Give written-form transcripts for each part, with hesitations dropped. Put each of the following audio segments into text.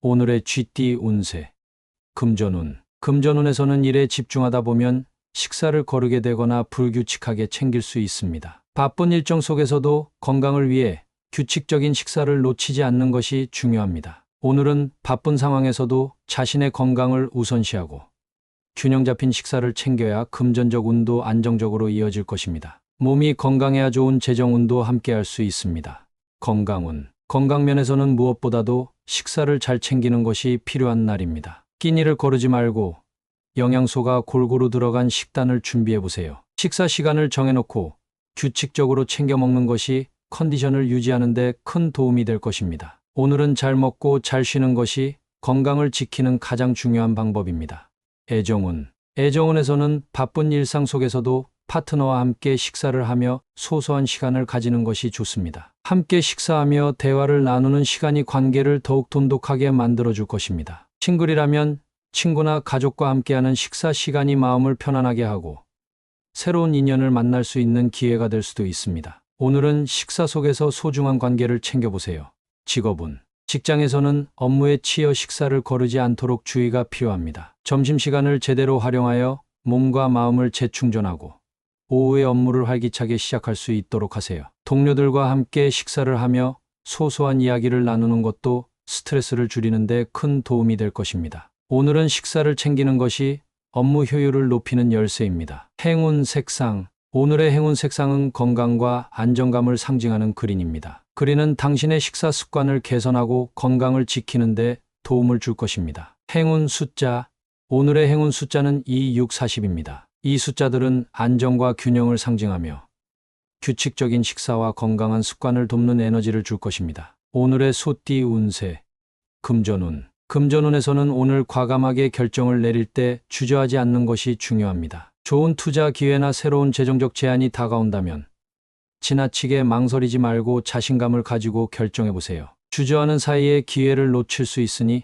오늘의 쥐띠 운세. 금전운. 금전운에서는 일에 집중하다 보면 식사를 거르게 되거나 불규칙하게 챙길 수 있습니다. 바쁜 일정 속에서도 건강을 위해 규칙적인 식사를 놓치지 않는 것이 중요합니다. 오늘은 바쁜 상황에서도 자신의 건강을 우선시하고 균형 잡힌 식사를 챙겨야 금전적 운도 안정적으로 이어질 것입니다. 몸이 건강해야 좋은 재정운도 함께할 수 있습니다. 건강운. 건강면에서는 무엇보다도 식사를 잘 챙기는 것이 필요한 날입니다. 끼니를 거르지 말고 영양소가 골고루 들어간 식단을 준비해 보세요. 식사 시간을 정해놓고 규칙적으로 챙겨 먹는 것이 컨디션을 유지하는 데 큰 도움이 될 것입니다. 오늘은 잘 먹고 잘 쉬는 것이 건강을 지키는 가장 중요한 방법입니다. 애정운. 애정운에서는 바쁜 일상 속에서도 파트너와 함께 식사를 하며 소소한 시간을 가지는 것이 좋습니다. 함께 식사하며 대화를 나누는 시간이 관계를 더욱 돈독하게 만들어줄 것입니다. 싱글이라면 친구나 가족과 함께하는 식사 시간이 마음을 편안하게 하고 새로운 인연을 만날 수 있는 기회가 될 수도 있습니다. 오늘은 식사 속에서 소중한 관계를 챙겨보세요. 직업운. 직장에서는 업무에 치여 식사를 거르지 않도록 주의가 필요합니다. 점심시간을 제대로 활용하여 몸과 마음을 재충전하고 오후의 업무를 활기차게 시작할 수 있도록 하세요. 동료들과 함께 식사를 하며 소소한 이야기를 나누는 것도 스트레스를 줄이는 데 큰 도움이 될 것입니다. 오늘은 식사를 챙기는 것이 업무 효율을 높이는 열쇠입니다. 행운 색상. 오늘의 행운 색상은 건강과 안정감을 상징하는 그린입니다. 그린은 당신의 식사 습관을 개선하고 건강을 지키는 데 도움을 줄 것입니다. 행운 숫자. 오늘의 행운 숫자는 2, 6, 40입니다. 이 숫자들은 안정과 균형을 상징하며 규칙적인 식사와 건강한 습관을 돕는 에너지를 줄 것입니다. 오늘의 소띠 운세. 금전운. 금전운에서는 오늘 과감하게 결정을 내릴 때 주저하지 않는 것이 중요합니다. 좋은 투자 기회나 새로운 재정적 제안이 다가온다면 지나치게 망설이지 말고 자신감을 가지고 결정해 보세요. 주저하는 사이에 기회를 놓칠 수 있으니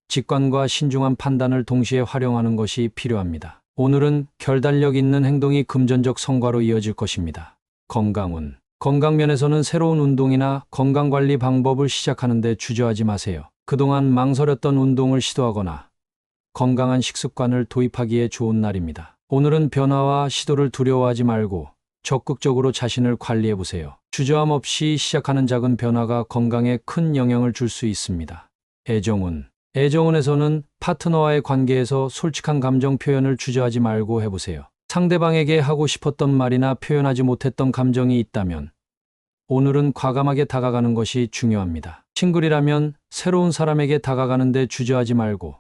직관과 신중한 판단을 동시에 활용하는 것이 필요합니다. 오늘은 결단력 있는 행동이 금전적 성과로 이어질 것입니다. 건강운. 건강면에서는 새로운 운동이나 건강관리 방법을 시작하는 데 주저하지 마세요. 그동안 망설였던 운동을 시도하거나 건강한 식습관을 도입하기에 좋은 날입니다. 오늘은 변화와 시도를 두려워하지 말고 적극적으로 자신을 관리해 보세요. 주저함 없이 시작하는 작은 변화가 건강에 큰 영향을 줄 수 있습니다. 애정운. 애정운에서는 파트너와의 관계에서 솔직한 감정 표현을 주저하지 말고 해보세요. 상대방에게 하고 싶었던 말이나 표현하지 못했던 감정이 있다면 오늘은 과감하게 다가가는 것이 중요합니다. 싱글이라면 새로운 사람에게 다가가는데 주저하지 말고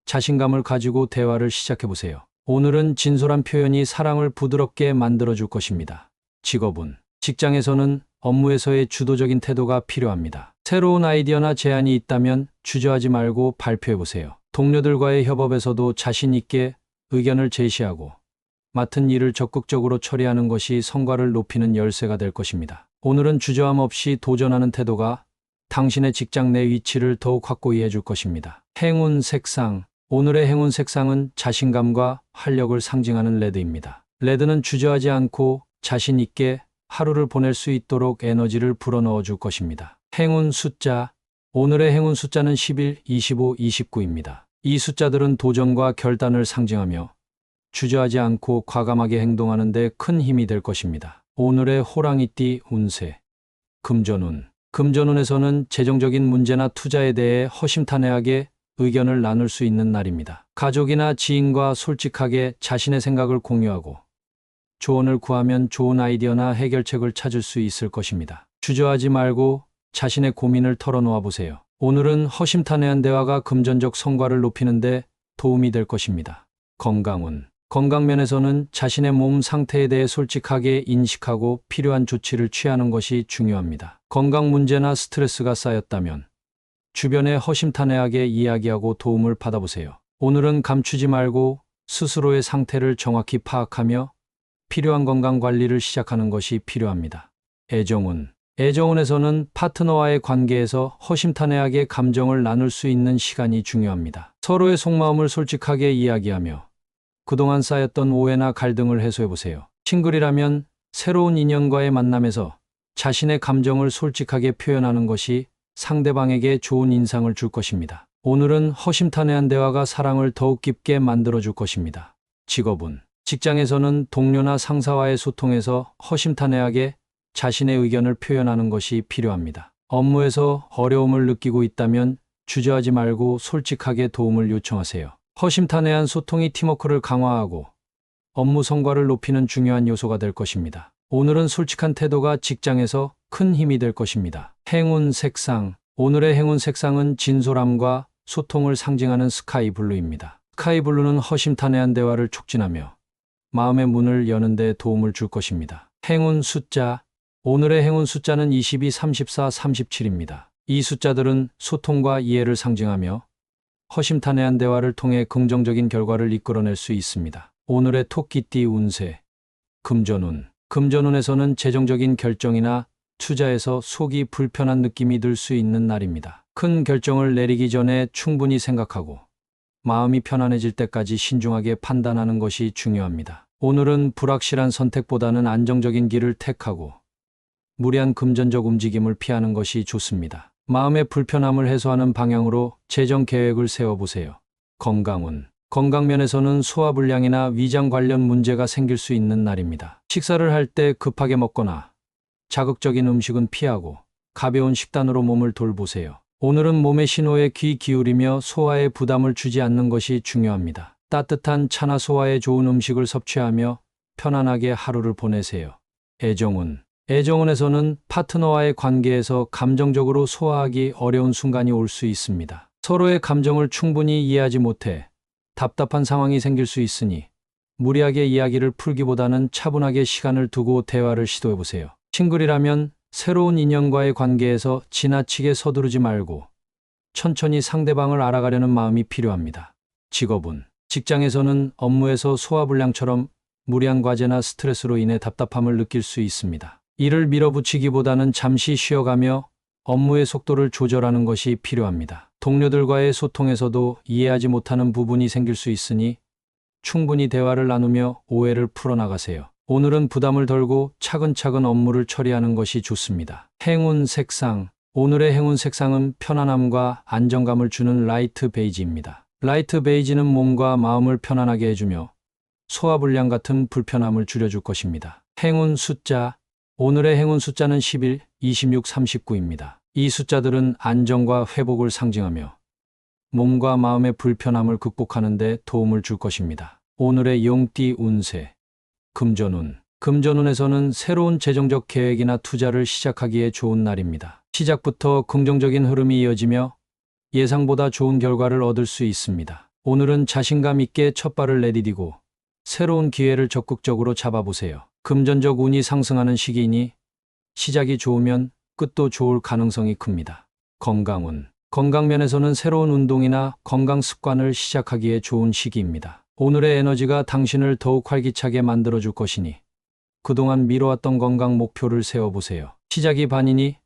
자신감을 가지고 대화를 시작해보세요. 오늘은 진솔한 표현이 사랑을 부드럽게 만들어줄 것입니다. 직업운. 직장에서는 업무에서의 주도적인 태도가 필요합니다. 새로운 아이디어나 제안이 있다면 주저하지 말고 발표해보세요. 동료들과의 협업에서도 자신 있게 의견을 제시하고 맡은 일을 적극적으로 처리하는 것이 성과를 높이는 열쇠가 될 것입니다. 오늘은 주저함 없이 도전하는 태도가 당신의 직장 내 위치를 더욱 확고히 해줄 것입니다. 행운 색상. 오늘의 행운 색상은 자신감과 활력을 상징하는 레드입니다. 레드는 주저하지 않고 자신 있게 하루를 보낼 수 있도록 에너지를 불어넣어 줄 것입니다. 행운 숫자. 오늘의 행운 숫자는 11, 25, 29입니다. 이 숫자들은 도전과 결단을 상징하며 주저하지 않고 과감하게 행동하는 데 큰 힘이 될 것입니다. 오늘의 호랑이띠 운세. 금전운. 금전운에서는 재정적인 문제나 투자에 대해 허심탄회하게 의견을 나눌 수 있는 날입니다. 가족이나 지인과 솔직하게 자신의 생각을 공유하고 조언을 구하면 좋은 아이디어나 해결책을 찾을 수 있을 것입니다. 주저하지 말고 자신의 고민을 털어놓아 보세요. 오늘은 허심탄회한 대화가 금전적 성과를 높이는 데 도움이 될 것입니다. 건강운. 건강면에서는 자신의 몸 상태에 대해 솔직하게 인식하고 필요한 조치를 취하는 것이 중요합니다. 건강 문제나 스트레스가 쌓였다면 주변에 허심탄회하게 이야기하고 도움을 받아보세요. 오늘은 감추지 말고 스스로의 상태를 정확히 파악하며 필요한 건강 관리를 시작하는 것이 필요합니다. 애정운. 애정운에서는 파트너와의 관계에서 허심탄회하게 감정을 나눌 수 있는 시간이 중요합니다. 서로의 속마음을 솔직하게 이야기하며 그동안 쌓였던 오해나 갈등을 해소해보세요. 싱글이라면 새로운 인연과의 만남에서 자신의 감정을 솔직하게 표현하는 것이 상대방에게 좋은 인상을 줄 것입니다. 오늘은 허심탄회한 대화가 사랑을 더욱 깊게 만들어줄 것입니다. 직업운. 직장에서는 동료나 상사와의 소통에서 허심탄회하게 자신의 의견을 표현하는 것이 필요합니다. 업무에서 어려움을 느끼고 있다면 주저하지 말고 솔직하게 도움을 요청하세요. 허심탄회한 소통이 팀워크를 강화하고 업무 성과를 높이는 중요한 요소가 될 것입니다. 오늘은 솔직한 태도가 직장에서 큰 힘이 될 것입니다. 행운 색상. 오늘의 행운 색상은 진솔함과 소통을 상징하는 스카이 블루입니다. 스카이 블루는 허심탄회한 대화를 촉진하며 마음의 문을 여는 데 도움을 줄 것입니다. 행운 숫자. 오늘의 행운 숫자는 22, 34, 37입니다. 이 숫자들은 소통과 이해를 상징하며 허심탄회한 대화를 통해 긍정적인 결과를 이끌어낼 수 있습니다. 오늘의 토끼띠 운세. 금전운. 금전운에서는 재정적인 결정이나 투자에서 속이 불편한 느낌이 들 수 있는 날입니다. 큰 결정을 내리기 전에 충분히 생각하고 마음이 편안해질 때까지 신중하게 판단하는 것이 중요합니다. 오늘은 불확실한 선택보다는 안정적인 길을 택하고 무리한 금전적 움직임을 피하는 것이 좋습니다. 마음의 불편함을 해소하는 방향으로 재정 계획을 세워보세요. 건강운. 건강면에서는 소화불량이나 위장 관련 문제가 생길 수 있는 날입니다. 식사를 할 때 급하게 먹거나 자극적인 음식은 피하고 가벼운 식단으로 몸을 돌보세요. 오늘은 몸의 신호에 귀 기울이며 소화에 부담을 주지 않는 것이 중요합니다. 따뜻한 차나 소화에 좋은 음식을 섭취하며 편안하게 하루를 보내세요. 애정운. 애정운에서는 파트너와의 관계에서 감정적으로 소화하기 어려운 순간이 올 수 있습니다. 서로의 감정을 충분히 이해하지 못해 답답한 상황이 생길 수 있으니 무리하게 이야기를 풀기보다는 차분하게 시간을 두고 대화를 시도해보세요. 싱글이라면 새로운 인연과의 관계에서 지나치게 서두르지 말고 천천히 상대방을 알아가려는 마음이 필요합니다. 직업운. 직장에서는 업무에서 소화불량처럼 무리한 과제나 스트레스로 인해 답답함을 느낄 수 있습니다. 일을 밀어붙이기보다는 잠시 쉬어가며 업무의 속도를 조절하는 것이 필요합니다. 동료들과의 소통에서도 이해하지 못하는 부분이 생길 수 있으니 충분히 대화를 나누며 오해를 풀어나가세요. 오늘은 부담을 덜고 차근차근 업무를 처리하는 것이 좋습니다. 행운 색상. 오늘의 행운 색상은 편안함과 안정감을 주는 라이트 베이지입니다. 라이트 베이지는 몸과 마음을 편안하게 해주며 소화불량 같은 불편함을 줄여줄 것입니다. 행운 숫자. 오늘의 행운 숫자는 11, 26, 39입니다. 이 숫자들은 안정과 회복을 상징하며 몸과 마음의 불편함을 극복하는 데 도움을 줄 것입니다. 오늘의 용띠 운세. 금전운. 금전운에서는 새로운 재정적 계획이나 투자를 시작하기에 좋은 날입니다. 시작부터 긍정적인 흐름이 이어지며 예상보다 좋은 결과를 얻을 수 있습니다. 오늘은 자신감 있게 첫발을 내디디고 새로운 기회를 적극적으로 잡아보세요. 금전적 운이 상승하는 시기이니 시작이 좋으면 끝도 좋을 가능성이 큽니다. 건강운. 건강면에서는 새로운 운동이나 건강 습관을 시작하기에 좋은 시기입니다. 오늘의 에너지가 당신을 더욱 활기차게 만들어줄 것이니 그동안 미뤄왔던 건강 목표를 세워보세요. 시작이 반이니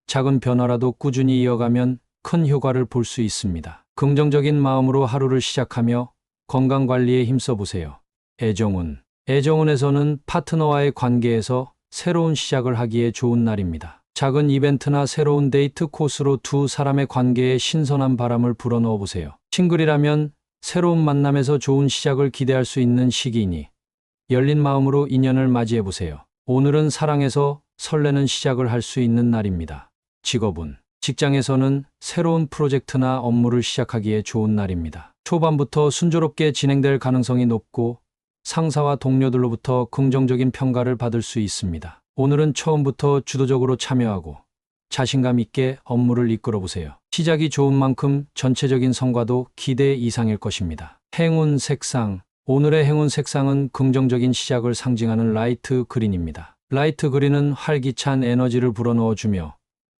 작은 변화라도 꾸준히 이어가면 큰 효과를 볼 수 있습니다. 긍정적인 마음으로 하루를 시작하며 건강관리에 힘써보세요. 애정운. 애정운에서는 파트너와의 관계에서 새로운 시작을 하기에 좋은 날입니다. 작은 이벤트나 새로운 데이트 코스로 두 사람의 관계에 신선한 바람을 불어넣어 보세요. 싱글이라면 새로운 만남에서 좋은 시작을 기대할 수 있는 시기이니 열린 마음으로 인연을 맞이해 보세요. 오늘은 사랑에서 설레는 시작을 할 수 있는 날입니다. 직업운. 직장에서는 새로운 프로젝트나 업무를 시작하기에 좋은 날입니다. 초반부터 순조롭게 진행될 가능성이 높고 상사와 동료들로부터 긍정적인 평가를 받을 수 있습니다. 오늘은 처음부터 주도적으로 참여하고 자신감 있게 업무를 이끌어 보세요. 시작이 좋은 만큼 전체적인 성과도 기대 이상일 것입니다. 행운 색상. 오늘의 행운 색상은 긍정적인 시작을 상징하는 라이트 그린입니다. 라이트 그린은 활기찬 에너지를 불어넣어주며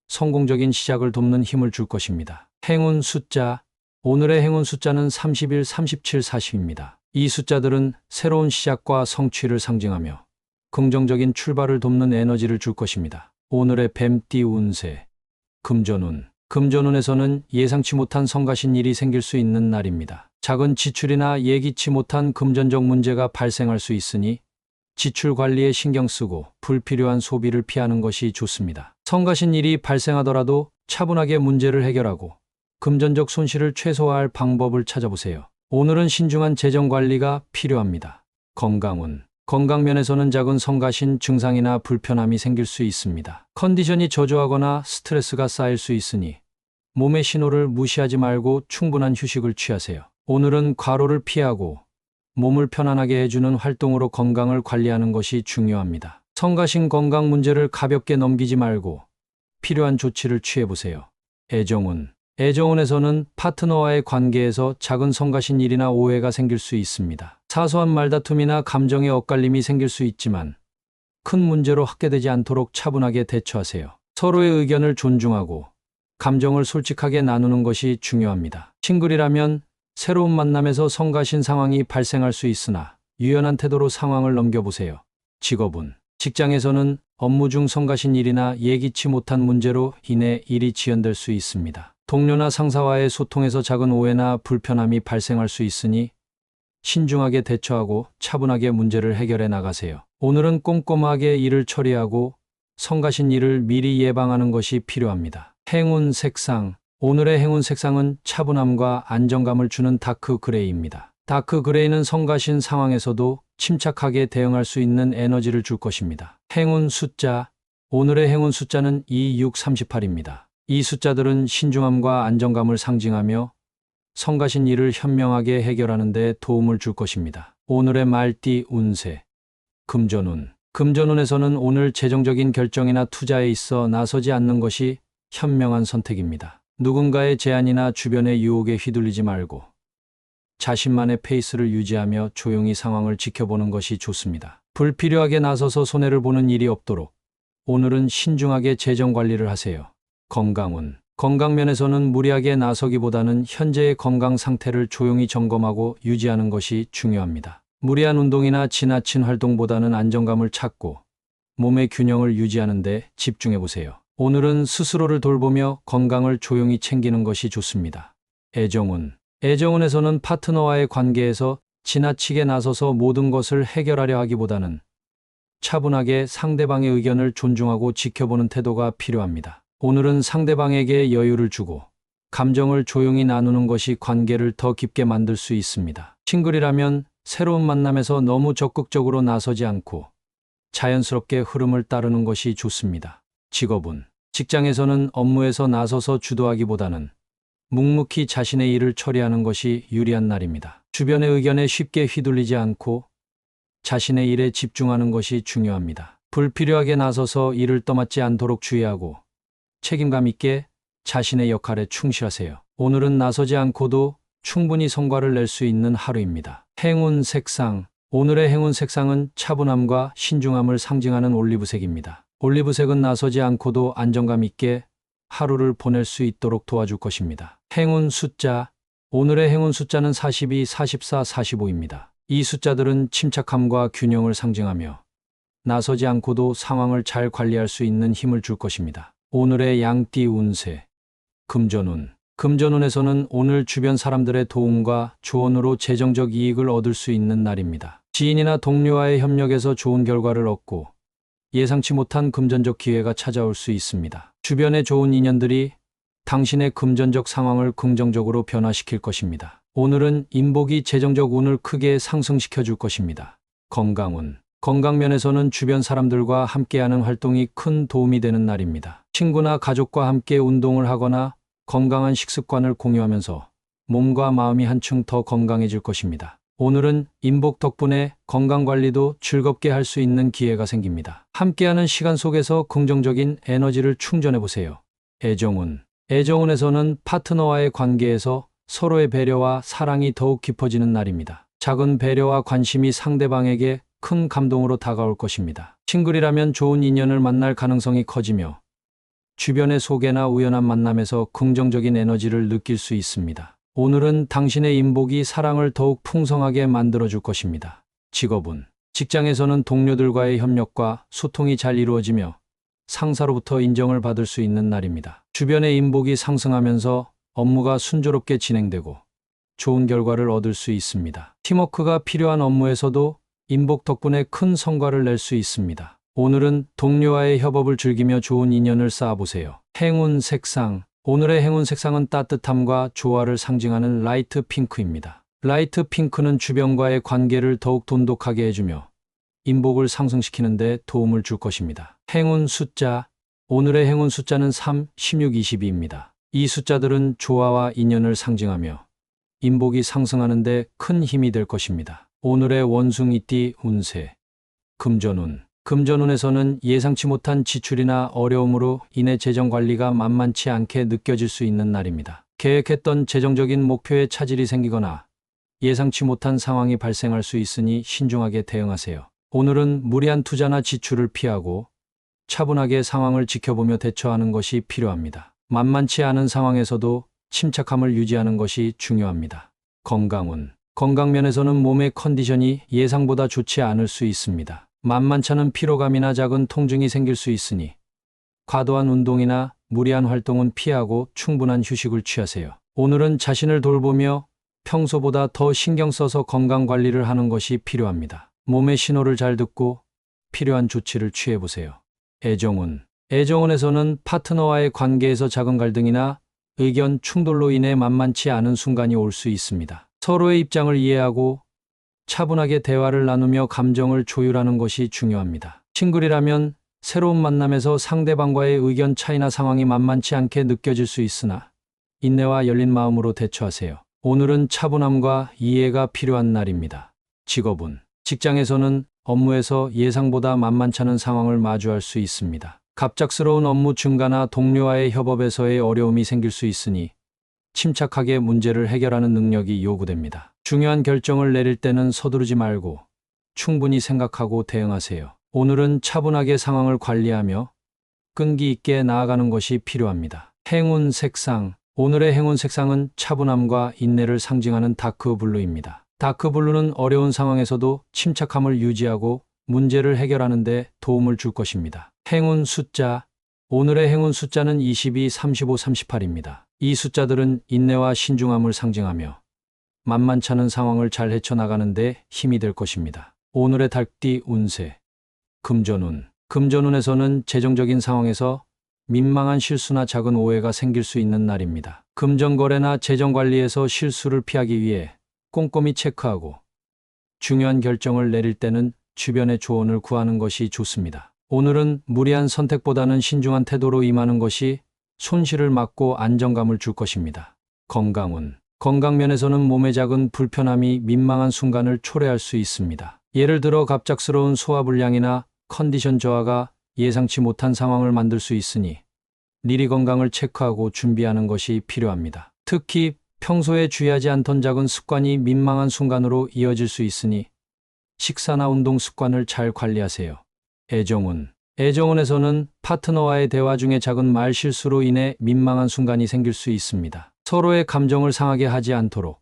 성공적인 시작을 돕는 힘을 줄 것입니다. 행운 숫자. 오늘의 행운 숫자는 31, 37, 40입니다. 이 숫자들은 새로운 시작과 성취를 상징하며 긍정적인 출발을 돕는 에너지를 줄 것입니다. 오늘의 뱀띠 운세. 금전운. 금전운에서는 예상치 못한 성가신 일이 생길 수 있는 날입니다. 작은 지출이나 예기치 못한 금전적 문제가 발생할 수 있으니 지출 관리에 신경 쓰고 불필요한 소비를 피하는 것이 좋습니다. 성가신 일이 발생하더라도 차분하게 문제를 해결하고 금전적 손실을 최소화할 방법을 찾아보세요. 오늘은 신중한 재정 관리가 필요합니다. 건강 면에서는 작은 성가신 증상이나 불편함이 생길 수 있습니다. 컨디션이 저조하거나 스트레스가 쌓일 수 있으니 몸의 신호를 무시하지 말고 충분한 휴식을 취하세요. 오늘은 과로를 피하고 몸을 편안하게 해주는 활동으로 건강을 관리하는 것이 중요합니다. 성가신 건강 문제를 가볍게 넘기지 말고 필요한 조치를 취해보세요. 애정운에서는 파트너와의 관계에서 작은 성가신 일이나 오해가 생길 수 있습니다. 사소한 말다툼이나 감정의 엇갈림이 생길 수 있지만 큰 문제로 확대되지 않도록 차분하게 대처하세요. 서로의 의견을 존중하고 감정을 솔직하게 나누는 것이 중요합니다. 싱글이라면 새로운 만남에서 성가신 상황이 발생할 수 있으나 유연한 태도로 상황을 넘겨보세요. 직장에서는 업무 중 성가신 일이나 예기치 못한 문제로 인해 일이 지연될 수 있습니다. 동료나 상사와의 소통에서 작은 오해나 불편함이 발생할 수 있으니 신중하게 대처하고 차분하게 문제를 해결해 나가세요. 오늘은 꼼꼼하게 일을 처리하고 성가신 일을 미리 예방하는 것이 필요합니다. 행운 색상. 오늘의 행운 색상은 차분함과 안정감을 주는 다크 그레이입니다. 다크 그레이는 성가신 상황에서도 침착하게 대응할 수 있는 에너지를 줄 것입니다. 행운 숫자. 오늘의 행운 숫자는 2638입니다. 이 숫자들은 신중함과 안정감을 상징하며 성가신 일을 현명하게 해결하는 데 도움을 줄 것입니다. 오늘의 말띠 운세. 금전운에서는 오늘 재정적인 결정이나 투자에 있어 나서지 않는 것이 현명한 선택입니다. 누군가의 제안이나 주변의 유혹에 휘둘리지 말고 자신만의 페이스를 유지하며 조용히 상황을 지켜보는 것이 좋습니다. 불필요하게 나서서 손해를 보는 일이 없도록 오늘은 신중하게 재정 관리를 하세요. 건강 면에서는 무리하게 나서기보다는 현재의 건강 상태를 조용히 점검하고 유지하는 것이 중요합니다. 무리한 운동이나 지나친 활동보다는 안정감을 찾고 몸의 균형을 유지하는 데 집중해 보세요. 오늘은 스스로를 돌보며 건강을 조용히 챙기는 것이 좋습니다. 애정운에서는 파트너와의 관계에서 지나치게 나서서 모든 것을 해결하려 하기보다는 차분하게 상대방의 의견을 존중하고 지켜보는 태도가 필요합니다. 오늘은 상대방에게 여유를 주고 감정을 조용히 나누는 것이 관계를 더 깊게 만들 수 있습니다. 싱글이라면 새로운 만남에서 너무 적극적으로 나서지 않고 자연스럽게 흐름을 따르는 것이 좋습니다. 직장에서는 업무에서 나서서 주도하기보다는 묵묵히 자신의 일을 처리하는 것이 유리한 날입니다. 주변의 의견에 쉽게 휘둘리지 않고 자신의 일에 집중하는 것이 중요합니다. 불필요하게 나서서 일을 떠맡지 않도록 주의하고 책임감 있게 자신의 역할에 충실하세요. 오늘은 나서지 않고도 충분히 성과를 낼 수 있는 하루입니다. 행운 색상. 오늘의 행운 색상은 차분함과 신중함을 상징하는 올리브색입니다. 올리브색은 나서지 않고도 안정감 있게 하루를 보낼 수 있도록 도와줄 것입니다. 행운 숫자. 오늘의 행운 숫자는 42, 44, 45입니다. 이 숫자들은 침착함과 균형을 상징하며 나서지 않고도 상황을 잘 관리할 수 있는 힘을 줄 것입니다. 오늘의 양띠 운세. 금전운에서는 오늘 주변 사람들의 도움과 조언으로 재정적 이익을 얻을 수 있는 날입니다. 지인이나 동료와의 협력에서 좋은 결과를 얻고 예상치 못한 금전적 기회가 찾아올 수 있습니다. 주변의 좋은 인연들이 당신의 금전적 상황을 긍정적으로 변화시킬 것입니다. 오늘은 인복이 재정적 운을 크게 상승시켜 줄 것입니다. 건강 면에서는 주변 사람들과 함께하는 활동이 큰 도움이 되는 날입니다. 친구나 가족과 함께 운동을 하거나 건강한 식습관을 공유하면서 몸과 마음이 한층 더 건강해질 것입니다. 오늘은 인복 덕분에 건강관리도 즐겁게 할 수 있는 기회가 생깁니다. 함께하는 시간 속에서 긍정적인 에너지를 충전해보세요. 애정운에서는 파트너와의 관계에서 서로의 배려와 사랑이 더욱 깊어지는 날입니다. 작은 배려와 관심이 상대방에게 큰 감동으로 다가올 것입니다. 싱글이라면 좋은 인연을 만날 가능성이 커지며 주변의 소개나 우연한 만남에서 긍정적인 에너지를 느낄 수 있습니다. 오늘은 당신의 인복이 사랑을 더욱 풍성하게 만들어줄 것입니다. 직장에서는 동료들과의 협력과 소통이 잘 이루어지며 상사로부터 인정을 받을 수 있는 날입니다. 주변의 인복이 상승하면서 업무가 순조롭게 진행되고 좋은 결과를 얻을 수 있습니다. 팀워크가 필요한 업무에서도 인복 덕분에 큰 성과를 낼 수 있습니다. 오늘은 동료와의 협업을 즐기며 좋은 인연을 쌓아보세요. 행운 색상. 오늘의 행운 색상은 따뜻함과 조화를 상징하는 라이트 핑크입니다. 라이트 핑크는 주변과의 관계를 더욱 돈독하게 해주며 인복을 상승시키는 데 도움을 줄 것입니다. 행운 숫자. 오늘의 행운 숫자는 3, 16, 22입니다. 이 숫자들은 조화와 인연을 상징하며 인복이 상승하는 데 큰 힘이 될 것입니다. 오늘의 원숭이띠 운세. 금전운. 금전운에서는 예상치 못한 지출이나 어려움으로 인해 재정 관리가 만만치 않게 느껴질 수 있는 날입니다. 계획했던 재정적인 목표에 차질이 생기거나 예상치 못한 상황이 발생할 수 있으니 신중하게 대응하세요. 오늘은 무리한 투자나 지출을 피하고 차분하게 상황을 지켜보며 대처하는 것이 필요합니다. 만만치 않은 상황에서도 침착함을 유지하는 것이 중요합니다. 건강운. 건강면에서는 몸의 컨디션이 예상보다 좋지 않을 수 있습니다. 만만찮은 피로감이나 작은 통증이 생길 수 있으니 과도한 운동이나 무리한 활동은 피하고 충분한 휴식을 취하세요. 오늘은 자신을 돌보며 평소보다 더 신경 써서 건강 관리를 하는 것이 필요합니다. 몸의 신호를 잘 듣고 필요한 조치를 취해보세요. 애정운. 애정운에서는 파트너와의 관계에서 작은 갈등이나 의견 충돌로 인해 만만치 않은 순간이 올 수 있습니다. 서로의 입장을 이해하고 차분하게 대화를 나누며 감정을 조율하는 것이 중요합니다. 싱글이라면 새로운 만남에서 상대방과의 의견 차이나 상황이 만만치 않게 느껴질 수 있으나 인내와 열린 마음으로 대처하세요. 오늘은 차분함과 이해가 필요한 날입니다. 직업운. 직장에서는 업무에서 예상보다 만만찮은 상황을 마주할 수 있습니다. 갑작스러운 업무 증가나 동료와의 협업에서의 어려움이 생길 수 있으니 침착하게 문제를 해결하는 능력이 요구됩니다. 중요한 결정을 내릴 때는 서두르지 말고 충분히 생각하고 대응하세요. 오늘은 차분하게 상황을 관리하며 끈기 있게 나아가는 것이 필요합니다. 행운 색상. 오늘의 행운 색상은 차분함과 인내를 상징하는 다크블루입니다. 다크블루는 어려운 상황에서도 침착함을 유지하고 문제를 해결하는 데 도움을 줄 것입니다. 행운 숫자. 오늘의 행운 숫자는 22, 35, 38입니다. 이 숫자들은 인내와 신중함을 상징하며 만만찮은 상황을 잘 헤쳐나가는 데 힘이 될 것입니다. 오늘의 달띠 운세. 금전운. 금전운에서는 재정적인 상황에서 민망한 실수나 작은 오해가 생길 수 있는 날입니다. 금전거래나 재정관리에서 실수를 피하기 위해 꼼꼼히 체크하고 중요한 결정을 내릴 때는 주변의 조언을 구하는 것이 좋습니다. 오늘은 무리한 선택보다는 신중한 태도로 임하는 것이 손실을 막고 안정감을 줄 것입니다. 건강운. 건강면에서는 몸의 작은 불편함이 민망한 순간을 초래할 수 있습니다. 예를 들어 갑작스러운 소화불량이나 컨디션 저하가 예상치 못한 상황을 만들 수 있으니 미리 건강을 체크하고 준비하는 것이 필요합니다. 특히 평소에 주의하지 않던 작은 습관이 민망한 순간으로 이어질 수 있으니 식사나 운동 습관을 잘 관리하세요. 애정운. 애정운에서는 파트너와의 대화 중에 작은 말 실수로 인해 민망한 순간이 생길 수 있습니다. 서로의 감정을 상하게 하지 않도록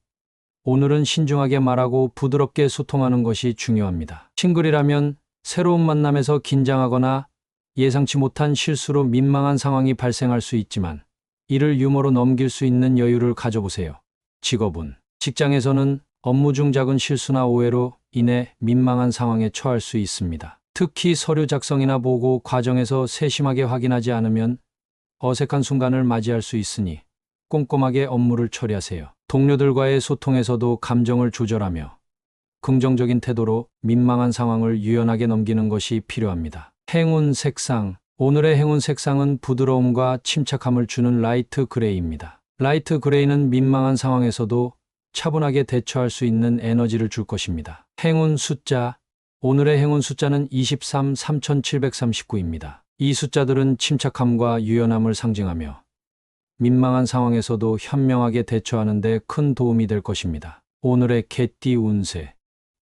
오늘은 신중하게 말하고 부드럽게 소통하는 것이 중요합니다. 싱글이라면 새로운 만남에서 긴장하거나 예상치 못한 실수로 민망한 상황이 발생할 수 있지만 이를 유머로 넘길 수 있는 여유를 가져보세요. 직업운. 직장에서는 업무 중 작은 실수나 오해로 인해 민망한 상황에 처할 수 있습니다. 특히 서류 작성이나 보고 과정에서 세심하게 확인하지 않으면 어색한 순간을 맞이할 수 있으니 꼼꼼하게 업무를 처리하세요. 동료들과의 소통에서도 감정을 조절하며 긍정적인 태도로 민망한 상황을 유연하게 넘기는 것이 필요합니다. 행운 색상. 오늘의 행운 색상은 부드러움과 침착함을 주는 라이트 그레이입니다. 라이트 그레이는 민망한 상황에서도 차분하게 대처할 수 있는 에너지를 줄 것입니다. 행운 숫자. 오늘의 행운 숫자는 23, 3739입니다. 이 숫자들은 침착함과 유연함을 상징하며 민망한 상황에서도 현명하게 대처하는 데 큰 도움이 될 것입니다. 오늘의 개띠 운세.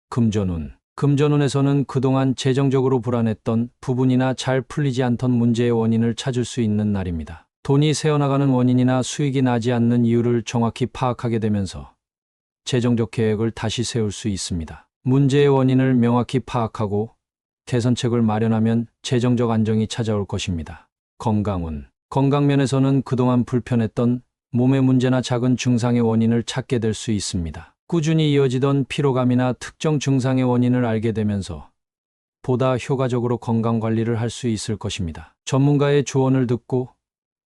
금전운. 금전운에서는 그동안 재정적으로 불안했던 부분이나 잘 풀리지 않던 문제의 원인을 찾을 수 있는 날입니다. 돈이 새어나가는 원인이나 수익이 나지 않는 이유를 정확히 파악하게 되면서 재정적 계획을 다시 세울 수 있습니다. 문제의 원인을 명확히 파악하고 개선책을 마련하면 재정적 안정이 찾아올 것입니다. 건강운. 건강면에서는 그동안 불편했던 몸의 문제나 작은 증상의 원인을 찾게 될 수 있습니다. 꾸준히 이어지던 피로감이나 특정 증상의 원인을 알게 되면서 보다 효과적으로 건강 관리를 할 수 있을 것입니다. 전문가의 조언을 듣고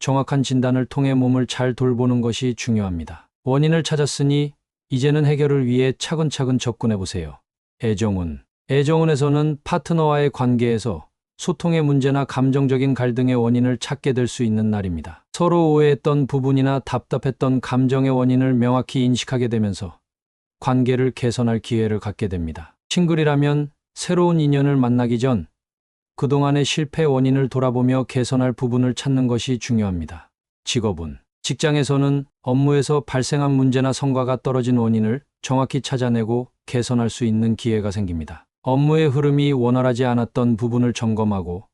정확한 진단을 통해 몸을 잘 돌보는 것이 중요합니다. 원인을 찾았으니 이제는 해결을 위해 차근차근 접근해 보세요. 애정운. 애정운에서는 파트너와의 관계에서 소통의 문제나 감정적인 갈등의 원인을 찾게 될 수 있는 날입니다. 서로 오해했던 부분이나 답답했던 감정의 원인을 명확히 인식하게 되면서 관계를 개선할 기회를 갖게 됩니다. 싱글이라면 새로운 인연을 만나기 전 그동안의 실패 원인을 돌아보며 개선할 부분을 찾는 것이 중요합니다. 직업운. 직장에서는 업무에서 발생한 문제나 성과가 떨어진 원인을 정확히 찾아내고 개선할 수 있는 기회가 생깁니다. 업무의 흐름이 원활하지 않았던 부분을 점검하고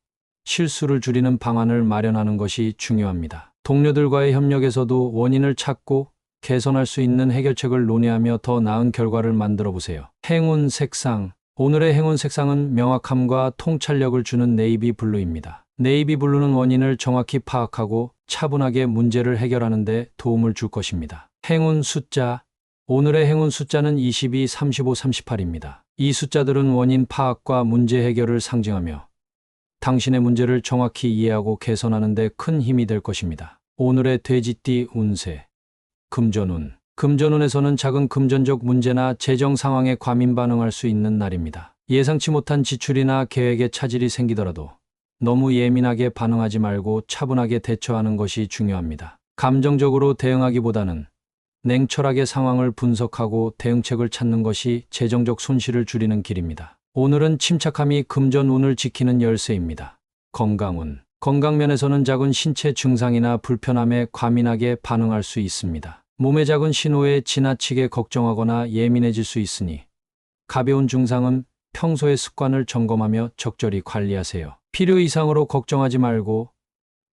실수를 줄이는 방안을 마련하는 것이 중요합니다. 동료들과의 협력에서도 원인을 찾고 개선할 수 있는 해결책을 논의하며 더 나은 결과를 만들어 보세요. 행운 색상. 오늘의 행운 색상은 명확함과 통찰력을 주는 네이비 블루입니다. 네이비 블루는 원인을 정확히 파악하고 차분하게 문제를 해결하는 데 도움을 줄 것입니다. 행운 숫자. 오늘의 행운 숫자는 22, 35, 38입니다. 이 숫자들은 원인 파악과 문제 해결을 상징하며 당신의 문제를 정확히 이해하고 개선하는 데 큰 힘이 될 것입니다. 오늘의 돼지띠 운세. 금전운. 금전운에서는 작은 금전적 문제나 재정 상황에 과민 반응할 수 있는 날입니다. 예상치 못한 지출이나 계획에 차질이 생기더라도 너무 예민하게 반응하지 말고 차분하게 대처하는 것이 중요합니다. 감정적으로 대응하기보다는 냉철하게 상황을 분석하고 대응책을 찾는 것이 재정적 손실을 줄이는 길입니다. 오늘은 침착함이 금전운을 지키는 열쇠입니다. 건강운. 건강면에서는 작은 신체 증상이나 불편함에 과민하게 반응할 수 있습니다. 몸의 작은 신호에 지나치게 걱정하거나 예민해질 수 있으니 가벼운 증상은 평소의 습관을 점검하며 적절히 관리하세요. 필요 이상으로 걱정하지 말고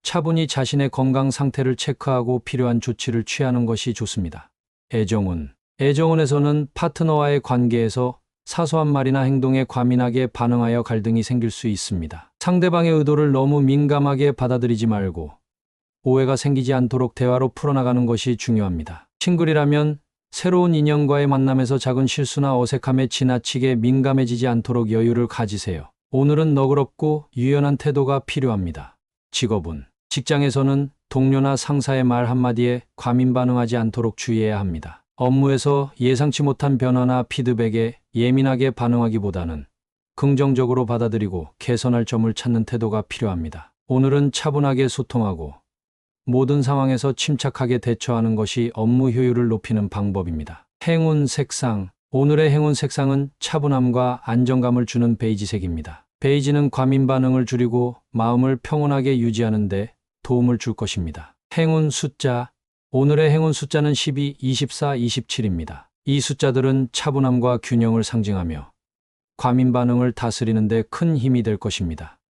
차분히 자신의 건강 상태를 체크하고 필요한 조치를 취하는 것이 좋습니다. 애정운. 애정운에서는 파트너와의 관계에서 사소한 말이나 행동에 과민하게 반응하여 갈등이 생길 수 있습니다. 상대방의 의도를 너무 민감하게 받아들이지 말고 오해가 생기지 않도록 대화로 풀어나가는 것이 중요합니다. 싱글이라면 새로운 인연과의 만남에서 작은 실수나 어색함에 지나치게 민감해지지 않도록 여유를 가지세요. 오늘은 너그럽고 유연한 태도가 필요합니다. 직업운. 직장에서는 동료나 상사의 말 한마디에 과민 반응하지 않도록 주의해야 합니다. 업무에서 예상치 못한 변화나 피드백에 예민하게 반응하기보다는 긍정적으로 받아들이고 개선할 점을 찾는 태도가 필요합니다. 오늘은 차분하게 소통하고 모든 상황에서 침착하게 대처하는 것이 업무 효율을 높이는 방법입니다. 행운 색상. 오늘의 행운 색상은 차분함과 안정감을 주는 베이지색입니다. 베이지는 과민 반응을 줄이고 마음을 평온하게 유지하는 데 도움을 줄 것입니다. 행운 숫자. 오늘의 행운 숫자는 12, 24, 27입니다. 이 숫자들은 차분함과 균형을 상징하며 과민 반응을 다스리는 데 큰 힘이 될 것입니다.